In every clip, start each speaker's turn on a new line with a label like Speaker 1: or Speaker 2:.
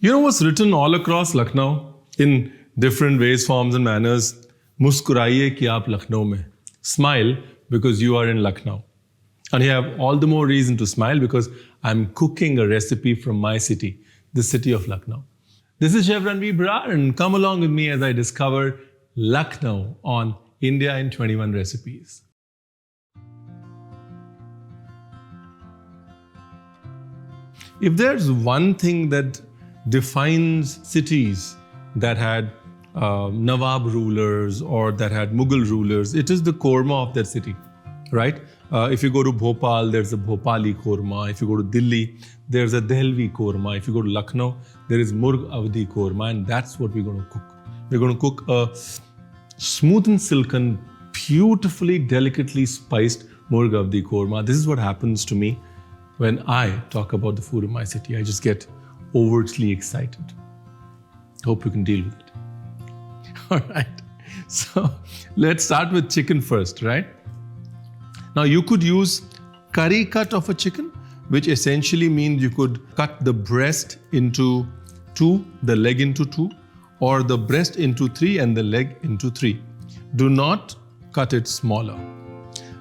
Speaker 1: You know what's written all across Lucknow in different ways, forms and manners? Muskuraiye ki aap Lucknow mein. Smile because you are in Lucknow. And you have all the more reason to smile because I'm cooking a recipe from my city, the city of Lucknow. This is Chef Ranveer Brar and come along with me as I discover Lucknow on India in 21 Recipes. If there's one thing that defines cities that had Nawab rulers or that had Mughal rulers, it is the korma of that city, right? If you go to Bhopal, there's a Bhopali korma. If you go to Delhi, there's a Dehlvi korma. If you go to Lucknow, there is Murgh Awadhi Korma, and that's what we're going to cook. We're going to cook a smooth and silken, beautifully, delicately spiced Murgh Awadhi Korma. This is what happens to me when I talk about the food of my city. I just get overtly excited. Hope you can deal with it. All right. So let's start with chicken first, right? Now you could use curry cut of a chicken, which essentially means you could cut the breast into 2, the leg into 2, or the breast into 3 and the leg into 3. Do not cut it smaller.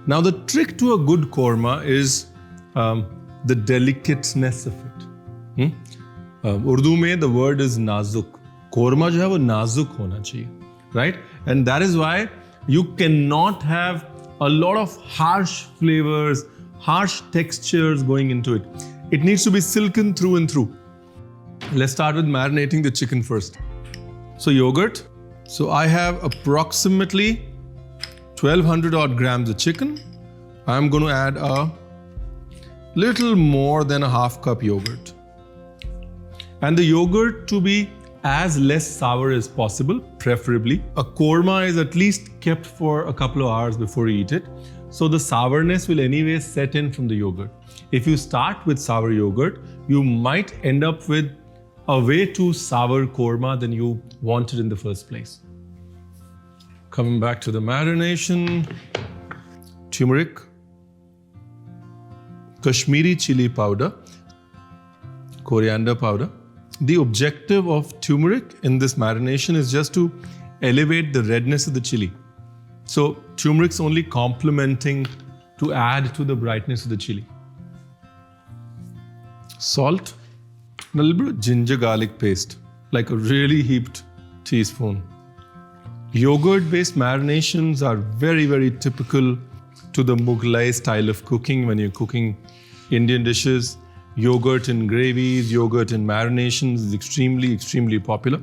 Speaker 1: Now the trick to a good korma is the delicateness of it. Urdu mein the word is nazuk. Korma jo hai wo nazuk hona chahiye, right? And that is why you cannot have a lot of harsh flavors, harsh textures going into it. It needs to be silken through and through. Let's start with marinating the chicken first. So yogurt. So I have approximately 1200 odd grams of chicken. I'm going to add a little more than a half cup yogurt. And the yogurt to be as less sour as possible, preferably. A korma is at least kept for a couple of hours before you eat it. So the sourness will anyway set in from the yogurt. If you start with sour yogurt, you might end up with a way too sour korma than you wanted in the first place. Coming back to the marination, turmeric, Kashmiri chilli powder, coriander powder. The objective of turmeric in this marination is just to elevate the redness of the chili. So turmeric's only complementing to add to the brightness of the chili. Salt and a little bit of ginger garlic paste, like a really heaped teaspoon. Yogurt-based marinations are very, very typical to the Mughlai style of cooking when you're cooking Indian dishes. Yogurt in gravies, yogurt in marinations is extremely popular.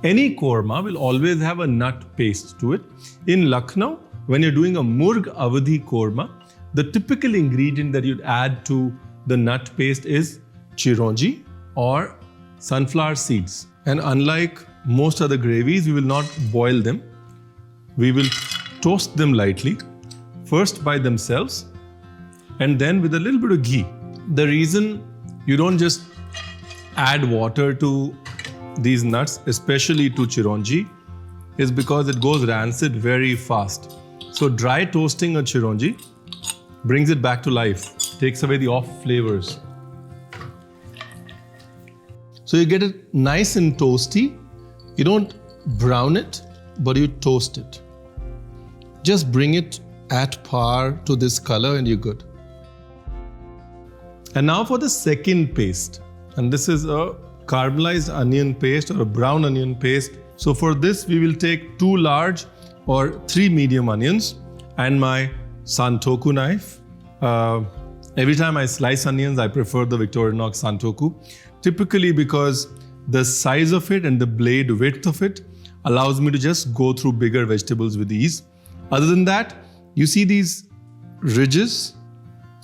Speaker 1: Any korma will always have a nut paste to it. In Lucknow, when you're doing a Murgh Awadhi Korma, the typical ingredient that you'd add to the nut paste is chironji or sunflower seeds. And unlike most other gravies, we will not boil them. We will toast them lightly, first by themselves, and then with a little bit of ghee. The reason you don't just add water to these nuts, especially to chironji, is because it goes rancid very fast. So dry toasting a chironji brings it back to life, takes away the off flavors. So you get it nice and toasty. You don't brown it, but you toast it. Just bring it at par to this color and you're good. And now for the second paste. And this is a caramelized onion paste or a brown onion paste. So for this, we will take 2 large or 3 medium onions and my santoku knife. Every time I slice onions, I prefer the Victorinox santoku. Typically because the size of it and the blade width of it allows me to just go through bigger vegetables with ease. Other than that, you see these ridges?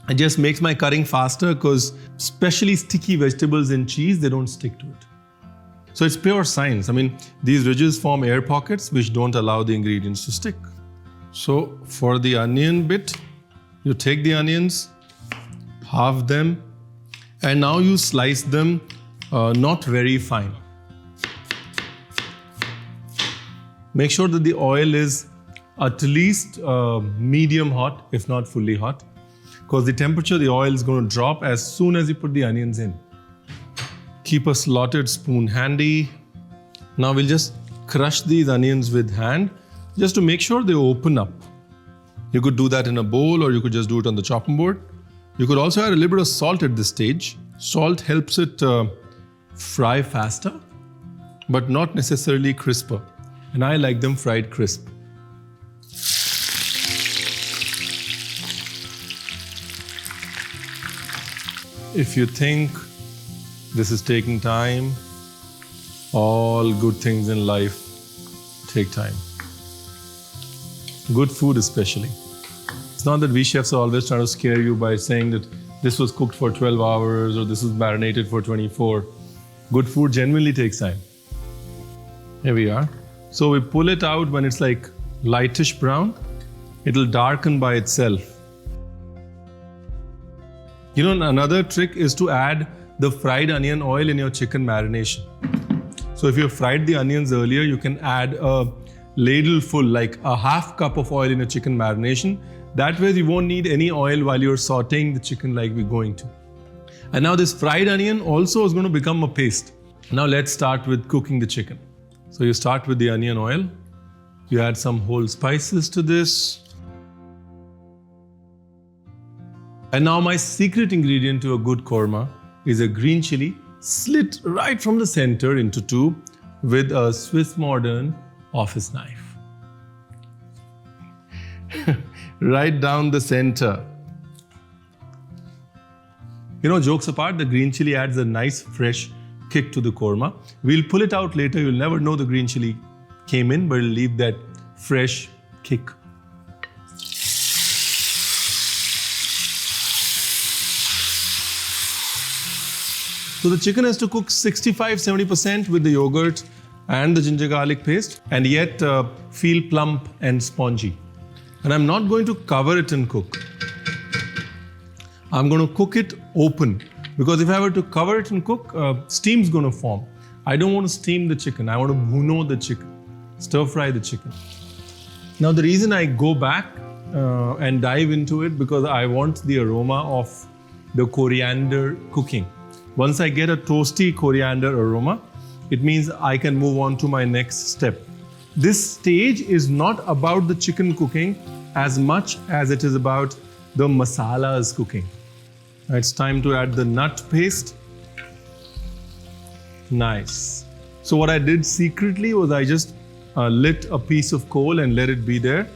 Speaker 1: It just makes my cutting faster because especially sticky vegetables and cheese, they don't stick to it. So it's pure science. I mean, these ridges form air pockets which don't allow the ingredients to stick. So for the onion bit, you take the onions, halve them, and now you slice them not very fine. Make sure that the oil is at least medium hot, if not fully hot, because the temperature of the oil is going to drop as soon as you put the onions in. Keep a slotted spoon handy. Now we'll just crush these onions with hand just to make sure they open up. You could do that in a bowl or you could just do it on the chopping board. You could also add a little bit of salt at this stage. Salt helps it fry faster, but not necessarily crisper. And I like them fried crisp. If you think this is taking time, all good things in life take time. Good food especially. It's not that we chefs are always trying to scare you by saying that this was cooked for 12 hours or this was marinated for 24. Good food genuinely takes time. Here we are. So we pull it out when it's like lightish brown. It'll darken by itself. You know, another trick is to add the fried onion oil in your chicken marination. So if you fried the onions earlier, you can add a ladle full, like a half cup of oil in your chicken marination. That way you won't need any oil while you're sauteing the chicken like we're going to. And now this fried onion also is going to become a paste. Now let's start with cooking the chicken. So you start with the onion oil. You add some whole spices to this. And now my secret ingredient to a good korma is a green chilli slit right from the center into two with a Swiss Modern office knife. Right down the center. You know, jokes apart, the green chilli adds a nice fresh kick to the korma. We'll pull it out later. You'll never know the green chilli came in, but it'll leave that fresh kick. So the chicken has to cook 65-70% with the yogurt and the ginger garlic paste, and yet feel plump and spongy. And I'm not going to cover it and cook. I'm going to cook it open, because if I were to cover it and cook, steam's going to form. I don't want to steam the chicken. I want to bhuno the chicken, stir fry the chicken. Now the reason I go back and dive into it, because I want the aroma of the coriander cooking. Once I get a toasty coriander aroma, it means I can move on to my next step. This stage is not about the chicken cooking as much as it is about the masalas cooking. It's time to add the nut paste. Nice. So what I did secretly was I just lit a piece of coal and let it be there,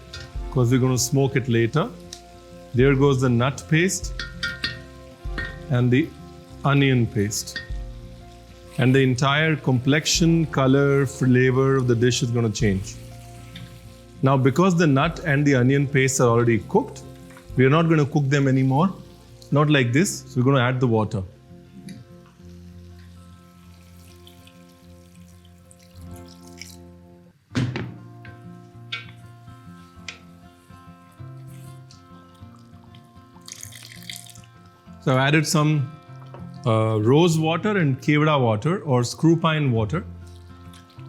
Speaker 1: because we're going to smoke it later. There goes the nut paste and the onion paste. And the entire complexion, color, flavor of the dish is going to change. Now, because the nut and the onion paste are already cooked, we are not going to cook them anymore. Not like this. So we're going to add the water. So I've added some rose water and kevda water or screw pine water,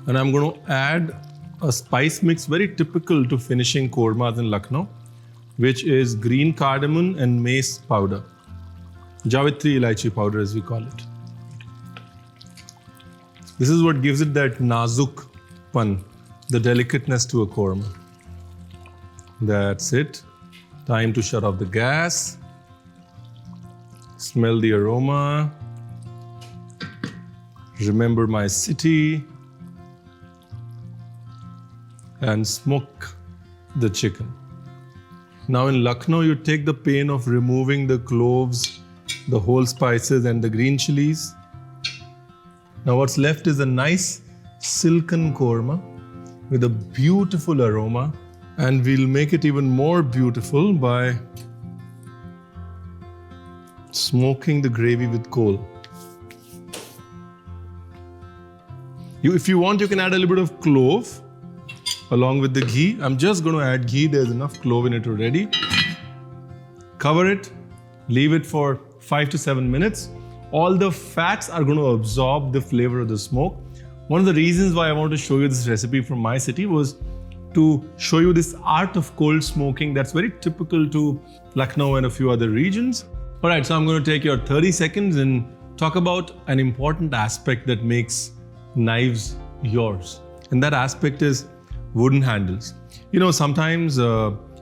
Speaker 1: and I'm going to add a spice mix very typical to finishing kormas in Lucknow, which is green cardamom and mace powder, Javitri ilaichi powder as we call it. This is what gives it that nazuk pan, the delicateness to a korma. That's it. Time to shut off the gas. Smell the aroma. Remember my city. And smoke the chicken. Now in Lucknow, you take the pain of removing the cloves, the whole spices and the green chilies. Now what's left is a nice silken korma with a beautiful aroma, and we'll make it even more beautiful by smoking the gravy with coal. If you want, you can add a little bit of clove along with the ghee. I'm just going to add ghee. There's enough clove in it already. Cover it. Leave it for 5 to 7 minutes. All the fats are going to absorb the flavor of the smoke. One of the reasons why I wanted to show you this recipe from my city was to show you this art of cold smoking that's very typical to Lucknow and a few other regions. Alright, so I'm going to take your 30 seconds and talk about an important aspect that makes knives yours. And that aspect is wooden handles. Sometimes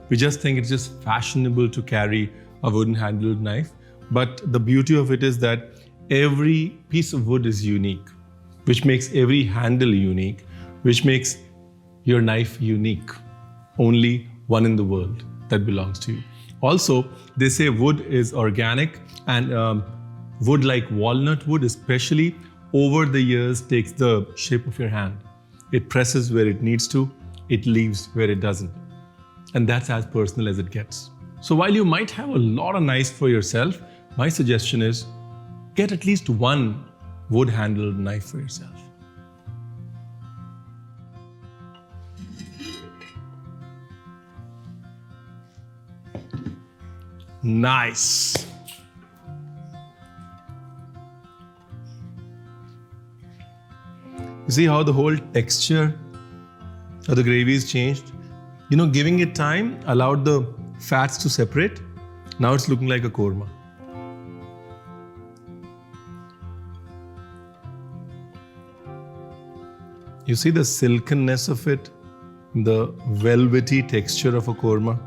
Speaker 1: we just think it's just fashionable to carry a wooden handled knife. But the beauty of it is that every piece of wood is unique, which makes every handle unique, which makes your knife unique. Only one in the world that belongs to you. Also, they say wood is organic, and wood like walnut wood especially over the years takes the shape of your hand. It presses where it needs to, it leaves where it doesn't. And that's as personal as it gets. So while you might have a lot of knives for yourself, my suggestion is get at least one wood-handled knife for yourself. Nice. You see how the whole texture of the gravy is changed? Giving it time allowed the fats to separate. Now it's looking like a korma. You see the silkenness of it, the velvety texture of a korma,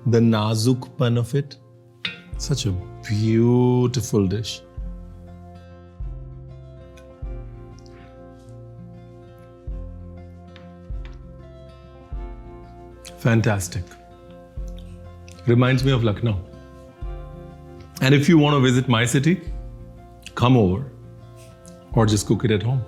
Speaker 1: the nazukpan of it. Such a beautiful dish. Fantastic. Reminds me of Lucknow. And if you want to visit my city, come over or just cook it at home.